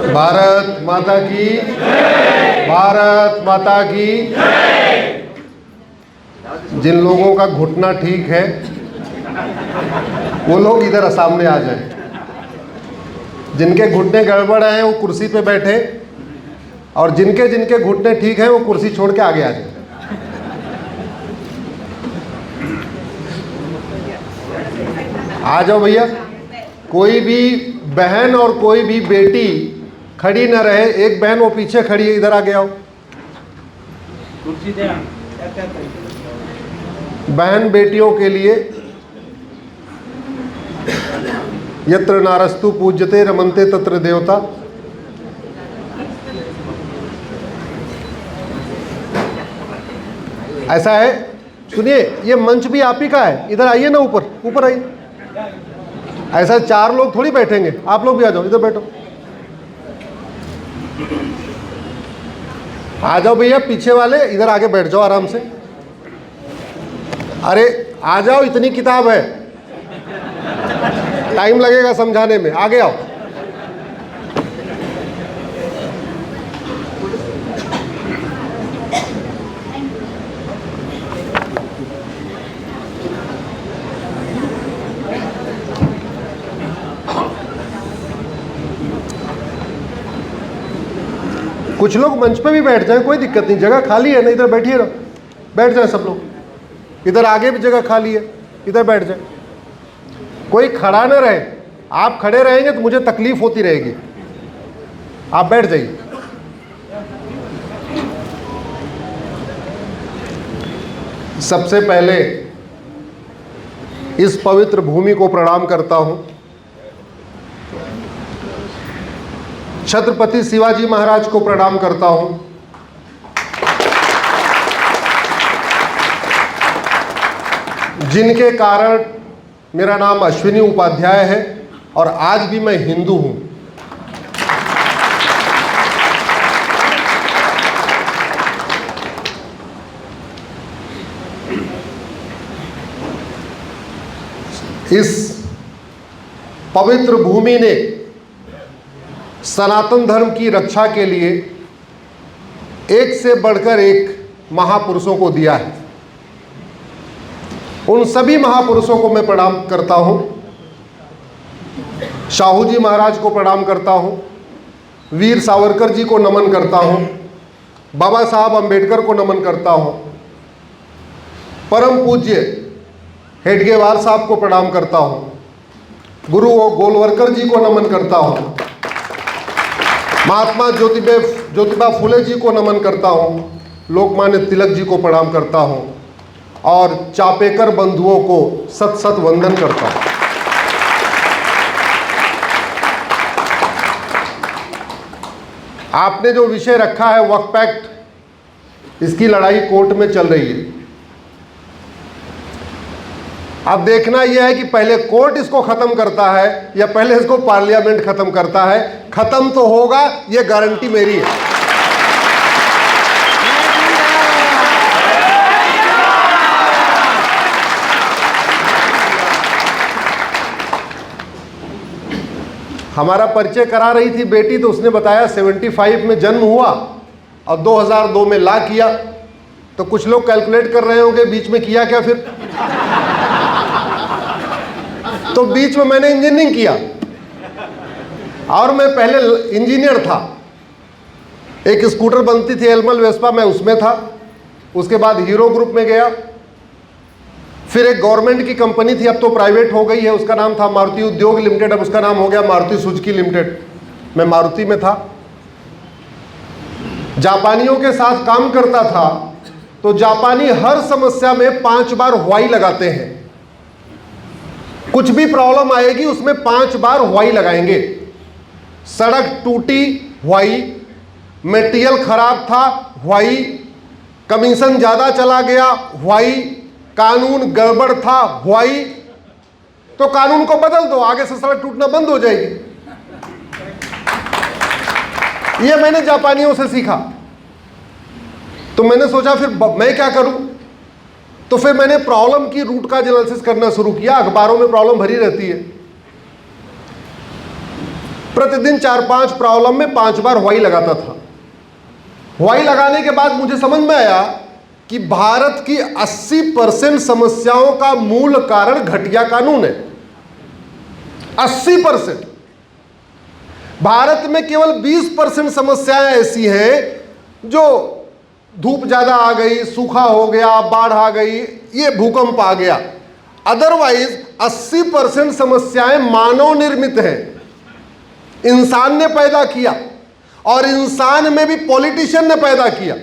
भारत माता की, भारत माता की। जिन लोगों का घुटना ठीक है वो लोग इधर सामने आ जाएं। जिनके घुटने गड़बड़ हैं वो कुर्सी पे बैठे, और जिनके जिनके घुटने ठीक हैं वो कुर्सी छोड़ के आगे आ जाए। आ जाओ भैया। कोई भी बहन और कोई भी बेटी खड़ी न रहे। एक बहन वो पीछे खड़ी है, इधर आगे आओ। बहन बेटियों के लिए यत्र नारस्तु पूज्यते रमन्ते तत्र देवता। ऐसा है, सुनिए, ये मंच भी आप ही का है। इधर आइए ना, ऊपर ऊपर आइए। ऐसा 4 लोग थोड़ी बैठेंगे, आप लोग भी आ जाओ, इधर बैठो। आ जाओ भैया, पीछे वाले इधर आगे बैठ जाओ आराम से। अरे आ जाओ, इतनी किताब है, टाइम लगेगा समझाने में। आगे आओ। कुछ लोग मंच पे भी बैठ जाएं, कोई दिक्कत नहीं, जगह खाली है ना, इधर बैठिए रहो, बैठ जाए सब लोग। इधर आगे भी जगह खाली है, इधर बैठ जाए। कोई खड़ा ना रहे, आप खड़े रहेंगे तो मुझे तकलीफ होती रहेगी। आप बैठ जाइए। सबसे पहले इस पवित्र भूमि को प्रणाम करता हूं। छत्रपति शिवाजी महाराज को प्रणाम करता हूं। जिनके कारण मेरा नाम अश्विनी उपाध्याय है और आज भी मैं हिंदू हूं। इस पवित्र भूमि ने सनातन धर्म की रक्षा के लिए एक से बढ़कर एक महापुरुषों को दिया है। उन सभी महापुरुषों को मैं प्रणाम करता हूं। शाहू जी महाराज को प्रणाम करता हूं, वीर सावरकर जी को नमन करता हूं, बाबा साहब अंबेडकर को नमन करता हूं, परम पूज्य हेडगेवार साहब को प्रणाम करता हूं, गुरु गोलवरकर जी को नमन करता हूं, महात्मा ज्योतिबा फुले जी को नमन करता हूं, लोकमान्य तिलक जी को प्रणाम करता हूं और चापेकर बंधुओं को सत सत वंदन करता हूं। आपने जो विषय रखा है वक्फ एक्ट, इसकी लड़ाई कोर्ट में चल रही है। अब देखना यह है कि पहले कोर्ट इसको खत्म करता है या पहले इसको पार्लियामेंट खत्म करता है। खत्म तो होगा, यह गारंटी मेरी है। हमारा परिचय करा रही थी बेटी, तो उसने बताया 75 में जन्म हुआ और 2002 में ला किया। तो कुछ लोग कैलकुलेट कर रहे होंगे बीच में किया क्या फिर। तो बीच में मैंने इंजीनियरिंग किया और मैं पहले इंजीनियर था। एक स्कूटर बनती थी एलमल वेस्पा, मैं उसमें था। उसके बाद हीरो ग्रुप में गया, फिर एक गवर्नमेंट की कंपनी थी, अब तो प्राइवेट हो गई है, उसका नाम था मारुति उद्योग लिमिटेड, अब उसका नाम हो गया मारुति सुजुकी लिमिटेड। मैं मारुति में था, जापानियों के साथ काम करता था। तो जापानी हर समस्या में 5 बार व्हाई लगाते हैं। कुछ भी प्रॉब्लम आएगी उसमें 5 बार व्हाई लगाएंगे। सड़क टूटी, व्हाई, मटेरियल खराब था, व्हाई, कमीशन ज्यादा चला गया, व्हाई, कानून गड़बड़ था, व्हाई। तो कानून को बदल दो, आगे से सड़क टूटना बंद हो जाएगी। यह मैंने जापानियों से सीखा। तो मैंने सोचा फिर मैं क्या करूं। तो फिर मैंने प्रॉब्लम की रूट का एनालिसिस करना शुरू किया। अखबारों में प्रॉब्लम भरी रहती है। प्रतिदिन 4-5 प्रॉब्लम में 5 बार वाई लगाता था। वाई लगाने के बाद मुझे समझ में आया कि भारत की 80% समस्याओं का मूल कारण घटिया कानून है। 80%। भारत में केवल 20% समस्याएं ऐसी हैं जो धूप ज्यादा आ गई, सूखा हो गया, बाढ़ आ गई, ये भूकंप आ गया। अदरवाइज 80% समस्याएं मानव निर्मित हैं, इंसान ने पैदा किया, और इंसान में भी पॉलिटिशियन ने पैदा किया।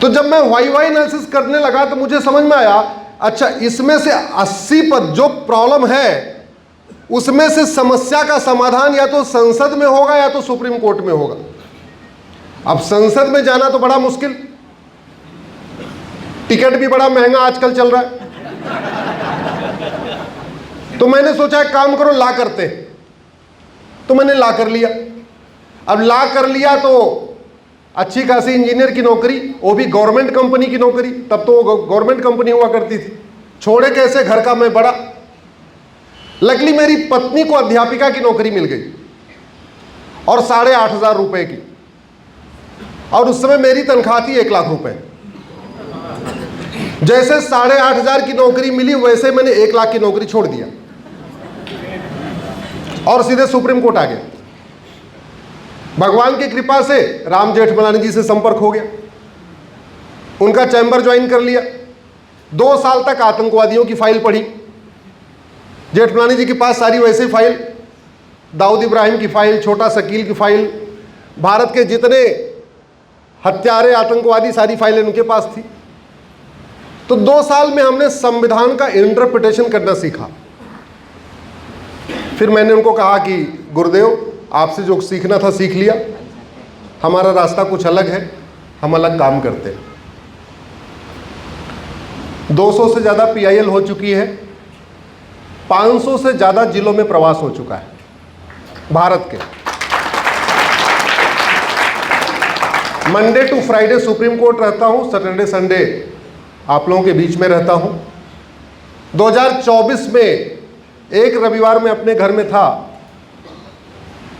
तो जब मैं वाई एनालिसिस करने लगा तो मुझे समझ में आया, अच्छा इसमें से 80 पर जो प्रॉब्लम है उसमें से समस्या का समाधान या तो संसद में होगा या तो सुप्रीम कोर्ट में होगा। अब संसद में जाना तो बड़ा मुश्किल, टिकट भी बड़ा महंगा आजकल चल रहा है। तो मैंने सोचा एक काम करो, ला करते हैं। तो मैंने ला कर लिया। अब ला कर लिया तो अच्छी खासी इंजीनियर की नौकरी, वो भी गवर्नमेंट कंपनी की नौकरी, तब तो वो गवर्नमेंट कंपनी हुआ करती थी। छोड़े कैसे, घर का मैं बड़ा। लकीली मेरी पत्नी को अध्यापिका की नौकरी मिल गई और 8,500 रुपए की, और उस समय मेरी तनख्वाह थी 1 लाख रुपए। जैसे 8,500 की नौकरी मिली वैसे मैंने 1 लाख की नौकरी छोड़ दिया और सीधे सुप्रीम कोर्ट आ गया। भगवान की कृपा से राम जेठमलानी जी से संपर्क हो गया, उनका चैम्बर ज्वाइन कर लिया। 2 साल तक आतंकवादियों की फाइल पढ़ी। जेठमलानी जी के पास सारी वैसे फाइल, दाऊद इब्राहिम की फाइल, छोटा शकील की फाइल, भारत के जितने हत्यारे आतंकवादी, सारी फाइलें उनके पास थी। तो 2 साल में हमने संविधान का इंटरप्रिटेशन करना सीखा। फिर मैंने उनको कहा कि गुरुदेव, आपसे जो सीखना था सीख लिया, हमारा रास्ता कुछ अलग है, हम अलग काम करते हैं। 200 से ज़्यादा PIL हो चुकी है, 500 से ज़्यादा जिलों में प्रवास हो चुका है भारत के। Monday to Friday Supreme Court रहता हूँ, सैटरडे संडे आप लोगों के बीच में रहता हूँ। 2024 में एक रविवार में अपने घर में था।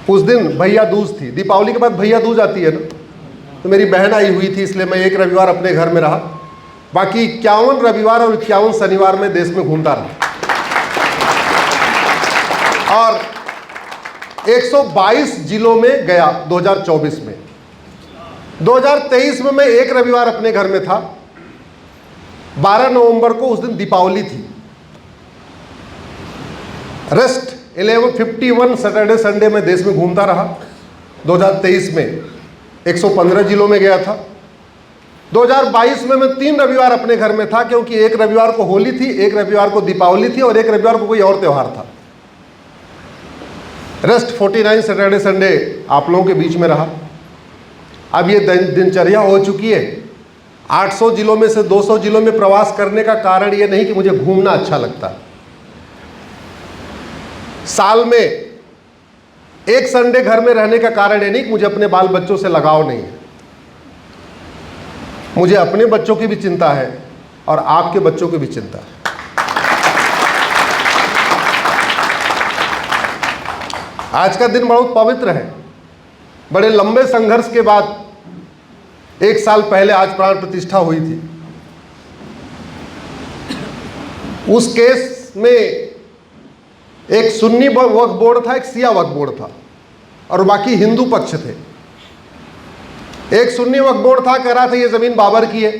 उस दिन भैया दूज थी, दीपावली के बाद भैया दूज आती है ना, तो मेरी बहन आई हुई थी, इसलिए मैं एक रविवार अपने घर में रहा। बाकी 51 रविवार और 51 शनिवार में देश में घूमता रहा और 122 जिलों में गया 2024 में। 2023 में मैं एक रविवार अपने घर में था। 12 नवंबर को उस दिन दीपावली थी। रेस्ट 1151 सैटरडे संडे में देश में घूमता रहा। 2023 में 115 जिलों में गया था। 2022 में मैं 3 रविवार अपने घर में था, क्योंकि एक रविवार को होली थी, एक रविवार को दीपावली थी और एक रविवार को कोई और त्यौहार था। रेस्ट 49 सैटरडे संडे आप लोगों के बीच में रहा। अब ये दिनचर्या हो चुकी है। 800 जिलों में से 200 जिलों में प्रवास करने का कारण ये नहीं कि मुझे घूमना अच्छा लगता। साल में एक संडे घर में रहने का कारण ये नहीं कि मुझे अपने बाल बच्चों से लगाव नहीं है। मुझे अपने बच्चों की भी चिंता है और आपके बच्चों की भी चिंता है। आज का दिन बहुत पवित्र है। बड़े लंबे संघर्ष के बाद 1 साल पहले आज प्राण प्रतिष्ठा हुई थी। उस केस में एक सुन्नी वक्फ बोर्ड था, एक शिया वक्फ बोर्ड था और बाकी हिंदू पक्ष थे। एक सुन्नी वक्फ बोर्ड था, कह रहा था ये जमीन बाबर की है।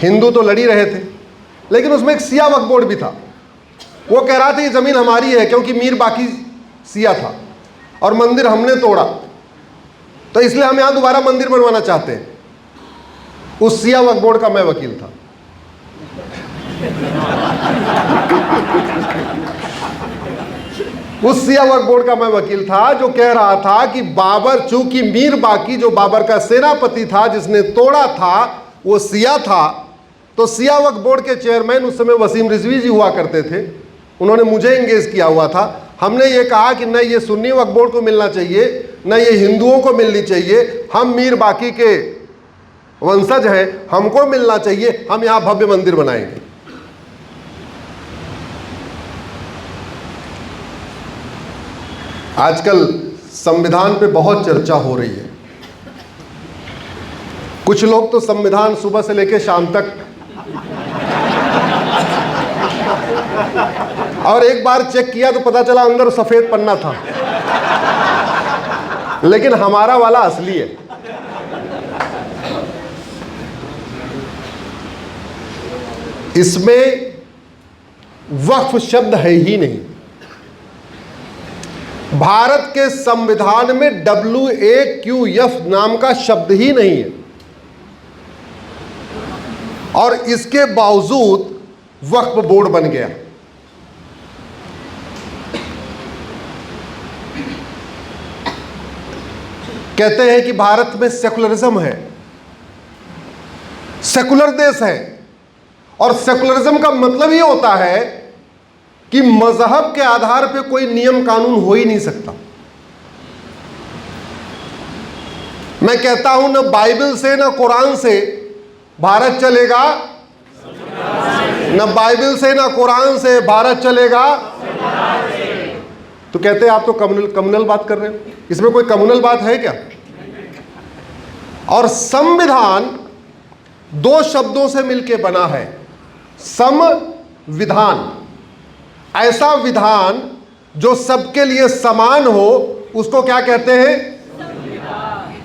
हिंदू तो लड़ ही रहे थे, लेकिन उसमें एक शिया वक्फ बोर्ड भी था। वो कह रहा था ये जमीन हमारी है, क्योंकि मीर बाकी शिया था और मंदिर हमने तोड़ा, तो इसलिए हम यहां दोबारा मंदिर बनवाना चाहते हैं। उस शिया वक्फ बोर्ड का मैं वकील था। उस शिया वक्फ बोर्ड का मैं वकील था जो कह रहा था कि बाबर, चूंकि मीर बाकी जो बाबर का सेनापति था, जिसने तोड़ा था, वो शिया था, तो शिया वक्फ बोर्ड के चेयरमैन उस समय वसीम रिजवी जी हुआ करते थे। उन्होंने मुझे एंगेज किया हुआ था। हमने ये कहा कि न ये सुन्नी वक्फ बोर्ड को मिलना चाहिए, न ये हिंदुओं को मिलनी चाहिए। हम मीर बाकी के वंशज हैं, हमको मिलना चाहिए। हम यहाँ भव्य मंदिर बनाएंगे। आजकल संविधान पे बहुत चर्चा हो रही है। कुछ लोग तो संविधान सुबह से लेकर शाम तक, और एक बार चेक किया तो पता चला अंदर सफेद पन्ना था, लेकिन हमारा वाला असली है। इसमें वक्फ शब्द है ही नहीं। भारत के संविधान में WAQF नाम का शब्द ही नहीं है, और इसके बावजूद वक्फ बोर्ड बन गया। कहते हैं कि भारत में सेकुलरिज्म है, सेकुलर देश है, और सेकुलरिज्म का मतलब ये होता है कि मजहब के आधार पे कोई नियम कानून हो ही नहीं सकता। मैं कहता हूं न बाइबल से न कुरान से भारत चलेगा, न बाइबल से न कुरान से भारत चलेगा। तो कहते हैं आप तो कम्युनल बात कर रहे हो, इसमें कोई कम्युनल बात है क्या? और संविधान दो शब्दों से मिलकर बना है, संविधान। ऐसा विधान जो सबके लिए समान हो, उसको क्या कहते हैं?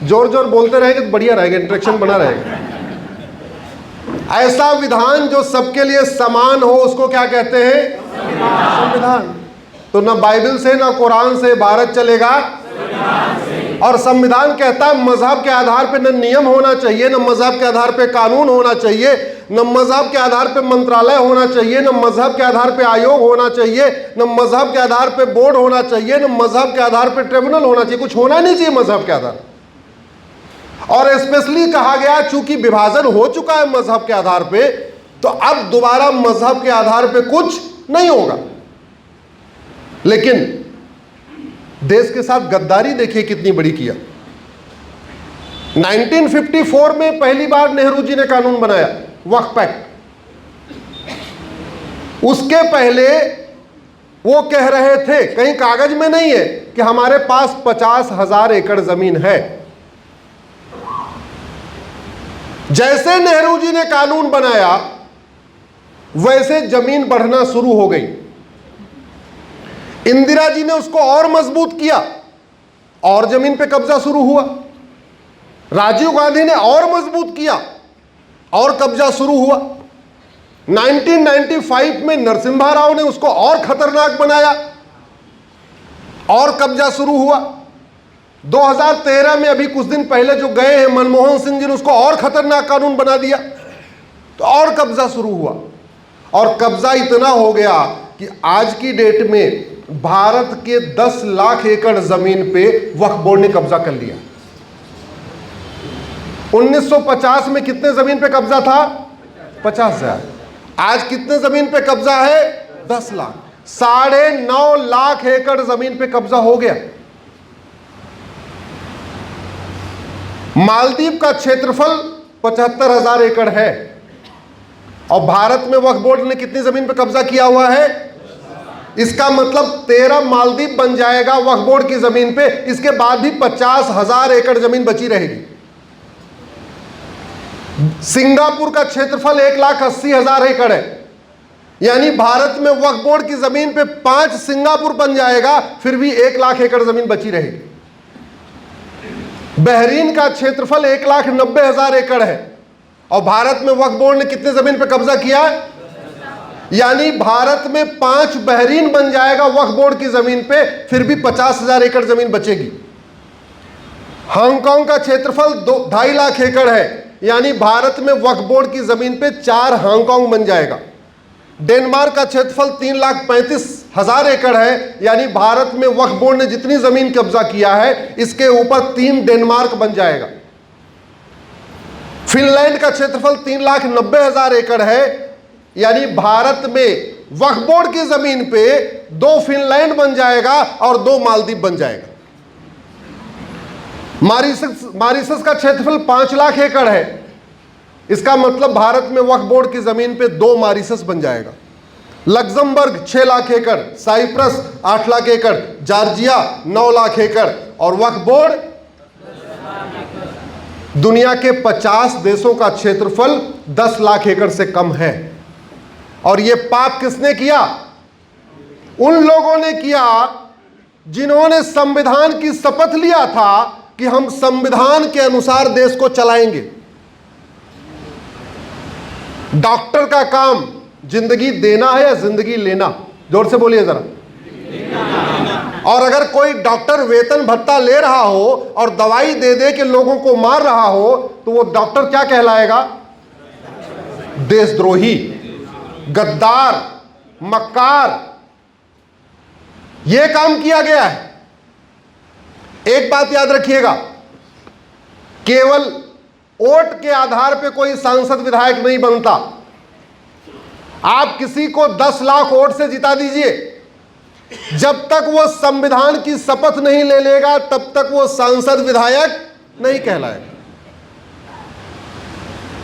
जोर जोर बोलते रहेंगे तो बढ़िया रहेगा, इंटरेक्शन बना रहेगा। ऐसा विधान जो सबके लिए समान हो, उसको क्या कहते हैं? संविधान। तो ना बाइबल से ना कुरान से भारत चलेगा, और संविधान कहता है मजहब के आधार पे न नियम होना चाहिए, न मजहब के आधार पे कानून होना चाहिए, न मजहब के आधार पे मंत्रालय होना चाहिए, न मजहब के आधार पे आयोग होना चाहिए, न मजहब के आधार पे बोर्ड होना चाहिए, न मजहब के आधार पे ट्रिब्यूनल होना चाहिए। कुछ होना नहीं चाहिए मजहब के आधार। और स्पेशली कहा गया चूंकि विभाजन हो चुका है मजहब के आधार पे, तो अब दोबारा मजहब के आधार पे कुछ नहीं होगा। लेकिन देश के साथ गद्दारी देखिए कितनी बड़ी किया। 1954 में पहली बार नेहरू जी ने कानून बनाया, वक्फ एक्ट। उसके पहले वो कह रहे थे, कहीं कागज में नहीं है, कि हमारे पास 50,000 एकड़ जमीन है। जैसे नेहरू जी ने कानून बनाया, वैसे जमीन बढ़ना शुरू हो गई। इंदिरा जी ने उसको और मजबूत किया, और जमीन पे कब्जा शुरू हुआ। राजीव गांधी ने और मजबूत किया, और कब्जा शुरू हुआ। 1995 में नरसिम्हा राव ने उसको और खतरनाक बनाया, और कब्जा शुरू हुआ। 2013 में अभी कुछ दिन पहले जो गए हैं मनमोहन सिंह जी ने उसको और खतरनाक कानून बना दिया, तो और कब्जा शुरू हुआ। और कब्जा इतना हो गया कि आज की डेट में भारत के 10 लाख एकड़ जमीन पे वक्फ बोर्ड ने कब्जा कर लिया। 1950 में कितने जमीन पे कब्जा था? 50,000। आज कितने जमीन पे कब्जा है? 10 लाख। 9.5 लाख एकड़ जमीन पे कब्जा हो गया। मालदीव का क्षेत्रफल 75,000 एकड़ है, और भारत में वक्फ बोर्ड ने कितनी जमीन पे कब्जा किया हुआ है? इसका मतलब 13 मालदीव बन जाएगा वक्फ बोर्ड की जमीन पे। इसके बाद भी 50,000 एकड़ जमीन बची रहेगी। सिंगापुर का क्षेत्रफल 1,80,000 एकड़ है, यानी भारत में वक्फ बोर्ड की जमीन पे 5 सिंगापुर बन जाएगा, फिर भी 1 लाख एकड़ जमीन बची रहेगी। बहरीन का क्षेत्रफल 1,90,000 एकड़ है, और भारत में वक्फ बोर्ड ने कितने जमीन पे कब्जा किया है? यानी भारत में 5 बहरीन बन जाएगा वक्फ बोर्ड की जमीन पे, फिर भी 50,000 एकड़ जमीन बचेगी। हांगकांग का क्षेत्रफल 2.5 लाख एकड़ है, यानी भारत में वक्फ बोर्ड की जमीन पे 4 हांगकांग बन जाएगा। डेनमार्क का क्षेत्रफल 3,35,000 एकड़ है, यानी भारत में वक्फ बोर्ड ने जितनी जमीन कब्जा किया है, इसके ऊपर 3 डेनमार्क बन जाएगा। फिनलैंड का क्षेत्रफल 3,90,000 एकड़ है, यानी भारत में वक्फ बोर्ड की जमीन पे 2 फिनलैंड बन जाएगा और 2 मालदीव बन जाएगा। मॉरिशस का क्षेत्रफल 5 लाख एकड़ है, इसका मतलब भारत में वक्फ बोर्ड की जमीन पे 2 मॉरिशस बन जाएगा। लग्जमबर्ग 6 लाख एकड़, साइप्रस 8 लाख एकड़, जॉर्जिया 9 लाख एकड़ और वक्फ बोर्ड दुनिया के 50 देशों का क्षेत्रफल 10 लाख एकड़ से कम है। और यह पाप किसने किया? उन लोगों ने किया जिन्होंने संविधान की शपथ लिया था कि हम संविधान के अनुसार देश को चलाएंगे। डॉक्टर का काम जिंदगी देना है या जिंदगी लेना? जोर से बोलिए जरा। और अगर कोई डॉक्टर वेतन भत्ता ले रहा हो और दवाई दे दे के लोगों को मार रहा हो तो वो डॉक्टर क्या कहलाएगा? देशद्रोही, गद्दार, मक्कार। यह काम किया गया है। एक बात याद रखिएगा, केवल वोट के आधार पे कोई सांसद विधायक नहीं बनता। आप किसी को 10 लाख वोट से जिता दीजिए, जब तक वो संविधान की शपथ नहीं ले लेगा तब तक वो सांसद विधायक नहीं कहलाएगा।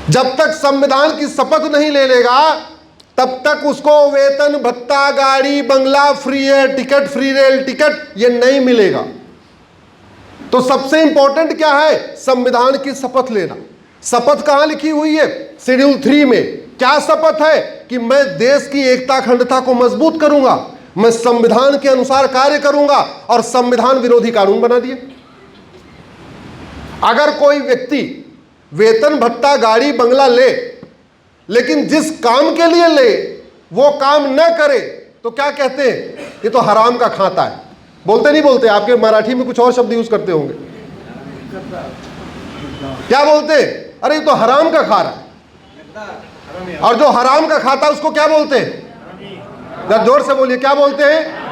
जब तक संविधान की शपथ नहीं ले लेगा तब तक उसको वेतन भत्ता, गाड़ी, बंगला फ्री है, टिकट फ्री, रेल टिकट ये नहीं मिलेगा। तो सबसे इंपॉर्टेंट क्या है? संविधान की शपथ लेना। शपथ कहां लिखी हुई है? शेड्यूल 3 में। क्या शपथ है? कि मैं देश की एकता अखंडता को मजबूत करूंगा, मैं संविधान के अनुसार कार्य करूंगा, और संविधान विरोधी कानून बना दिए। अगर कोई व्यक्ति वेतन भत्ता, गाड़ी, बंगला ले, लेकिन जिस काम के लिए ले वो काम न करे तो क्या कहते हैं? ये तो हराम का खाता है। बोलते नहीं बोलते? आपके मराठी में कुछ और शब्द यूज करते होंगे। क्या बोलते? अरे ये तो हराम का खा रहा है। और जो हराम का खाता है उसको क्या बोलते हैं? जरा जोर से बोलिए, क्या बोलते हैं?